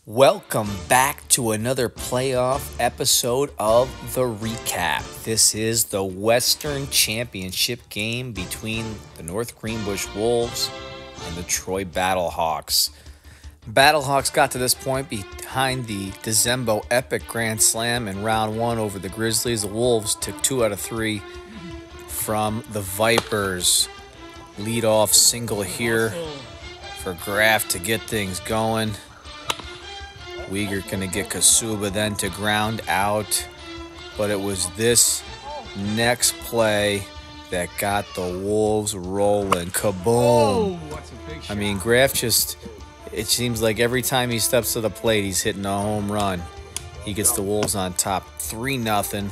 Welcome back to another playoff episode of The Recap. This is the Western Championship game between the North Greenbush Wolves and the Troy Battlehawks. Battlehawks got to this point behind the Dezembo Epic Grand Slam in round one over the Grizzlies. The Wolves took 2 out of 3 from the Vipers. Lead-off single here for Graf to get things going. Wiegert going to get Kasuba then to ground out. But it was this next play that got the Wolves rolling. Kaboom! I mean, Graf just, it seems like every time he steps to the plate, he's hitting a home run. He gets the Wolves on top 3-0.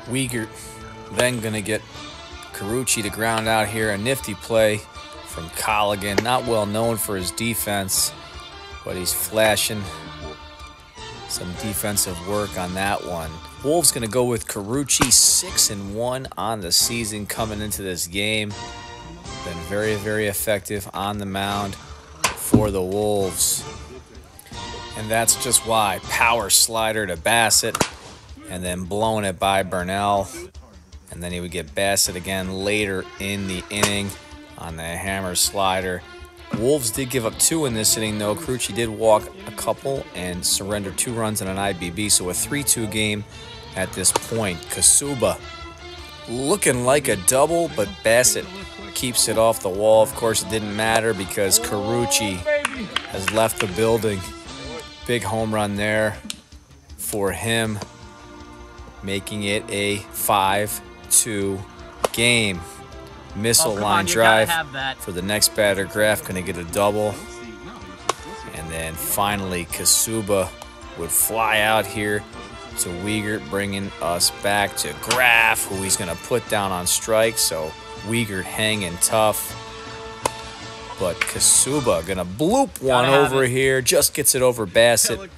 Wiegert then going to get Carucci to ground out here. A nifty play from Colligan. Not well known for his defense, but he's flashing some defensive work on that one. Wolves going to go with Carucci, 6-1 on the season coming into this game. Been very, very effective on the mound for the Wolves. And that's just why. Power slider to Bassett, and then blowing it by Burnell. And then he would get Bassett again later in the inning on the hammer slider. Wolves did give up 2 in this inning, though. Carucci did walk a couple and surrender 2 runs in an IBB, so a 3-2 game at this point. Kasuba looking like a double, but Bassett keeps it off the wall. Of course, it didn't matter because Carucci has left the building. Big home run there for him, making it a 5-2 game. Missile line drive for the next batter. Graf going to get a double. And then finally Kasuba would fly out here to Wiegert, bringing us back to Graf, who he's going to put down on strike. So Wiegert hanging tough. But Kasuba going to bloop one over here. Just gets it over Bassett.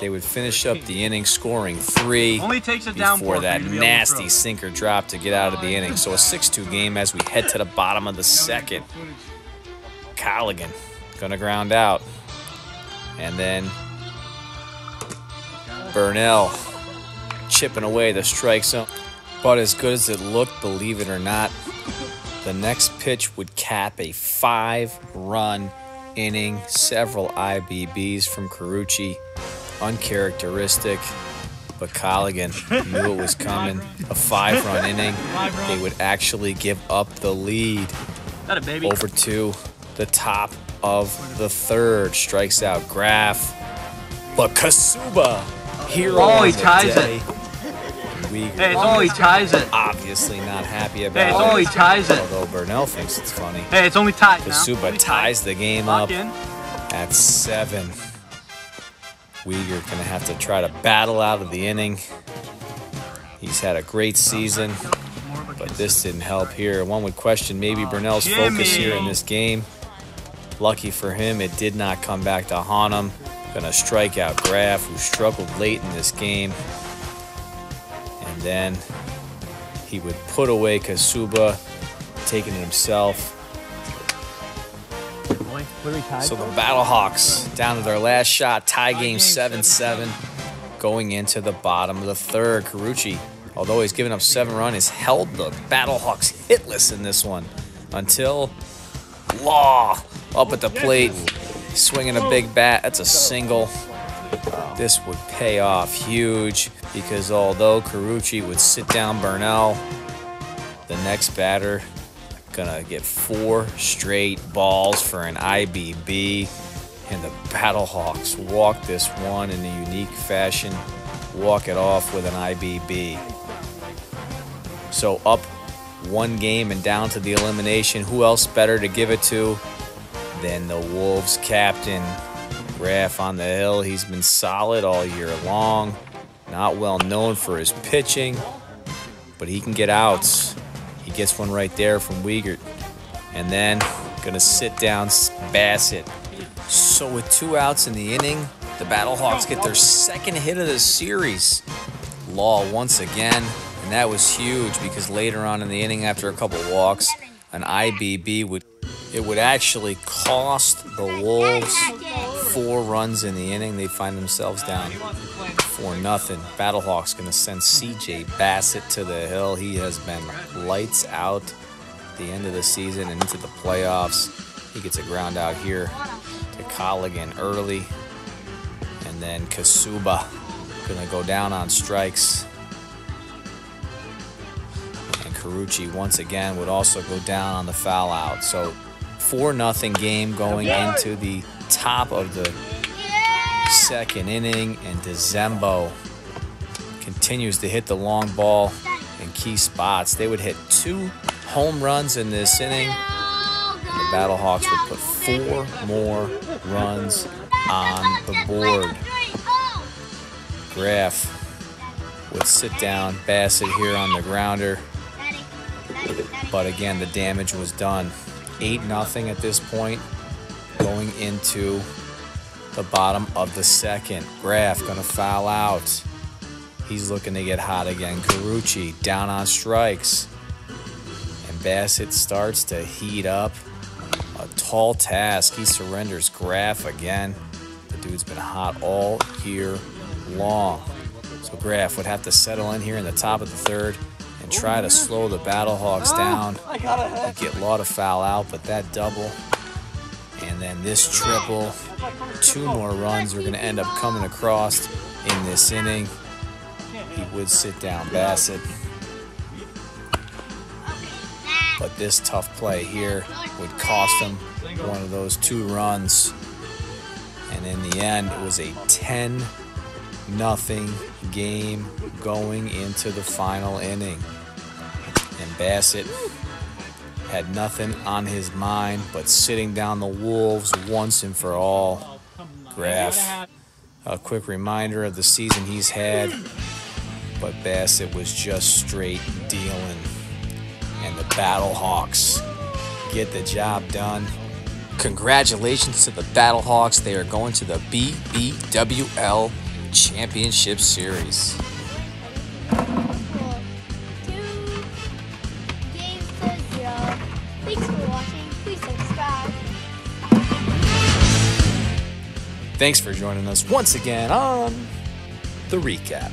They would finish up the inning scoring 3 before that nasty sinker drop to get out of the inning. So a 6-2 game as we head to the bottom of the second. Colligan going to ground out. And then Burnell chipping away the strike zone. But as good as it looked, believe it or not, the next pitch would cap a 5-run inning, several IBBs from Carucci. Uncharacteristic, but Colligan knew it was coming. A 5-run inning. They would actually give up the lead over to the top of the third. Strikes out Graf, but Kasuba hero of the day. He ties it. Obviously not happy about it. He ties it. Although Burnell thinks it's funny. Hey, it's only tied now. Kasuba ties the game up at 7. Wiegert going to have to try to battle out of the inning. He's had a great season, but this didn't help here. One would question maybe Burnell's focus here in this game. Lucky for him, it did not come back to haunt him. Going to strike out Graf, who struggled late in this game. And then he would put away Kasuba, taking it himself. So the Battlehawks down to their last shot, tie game 7-7, going into the bottom of the third. Carucci, although he's given up 7 runs, has held the Battlehawks hitless in this one until Law up at the plate, swinging a big bat. That's a single. This would pay off huge because although Carucci would sit down Burnell, the next batter gonna get 4 straight balls for an IBB, and the Battlehawks walk this one in a unique fashion, walk it off with an IBB. So up 1 game and down to the elimination. Who else better to give it to than the Wolves captain, Graf on the hill? He's been solid all year long. Not well known for his pitching, but he can get outs. He gets one right there from Wiegert. And then going to sit down Bassett. So with 2 outs in the inning, the Battlehawks get their 2nd hit of the series. Law once again, and that was huge because later on in the inning, after a couple walks, an IBB would actually cost the Wolves 4 runs in the inning. They find themselves down 4-0. Battlehawks going to send CJ Bassett to the hill. He has been lights out at the end of the season and into the playoffs. He gets a ground out here to Colligan early. And then Kasuba going to go down on strikes. And Carucci once again would also go down on the foul out. So 4-0 game going into the top of the second inning, and DeZembo continues to hit the long ball in key spots. They would hit 2 home runs in this inning, and the Battlehawks would put 4 more runs on the board. Graff would sit down Bassett here on the grounder, but again the damage was done. 8-0 at this point going into the bottom of the second. Graff gonna foul out. He's looking to get hot again. Carucci down on strikes. And Bassett starts to heat up. A tall task. He surrenders Graff again. The dude's been hot all year long. So Graff would have to settle in here in the top of the third and try to slow the Battlehawks down. He'd get Law to foul out, but that double and then this triple, 2 more runs are going to end up coming across in this inning. He would sit down Bassett, but this tough play here would cost him one of those 2 runs, and in the end it was a 10-0 game going into the final inning. And Bassett had nothing on his mind but sitting down the Wolves once and for all. Graff, a quick reminder of the season he's had, but Bassett was just straight dealing. And the Battlehawks get the job done. Congratulations to the Battlehawks. They are going to the BBWL Championship Series. Thanks for watching. Please subscribe. Thanks for joining us once again on The Recap.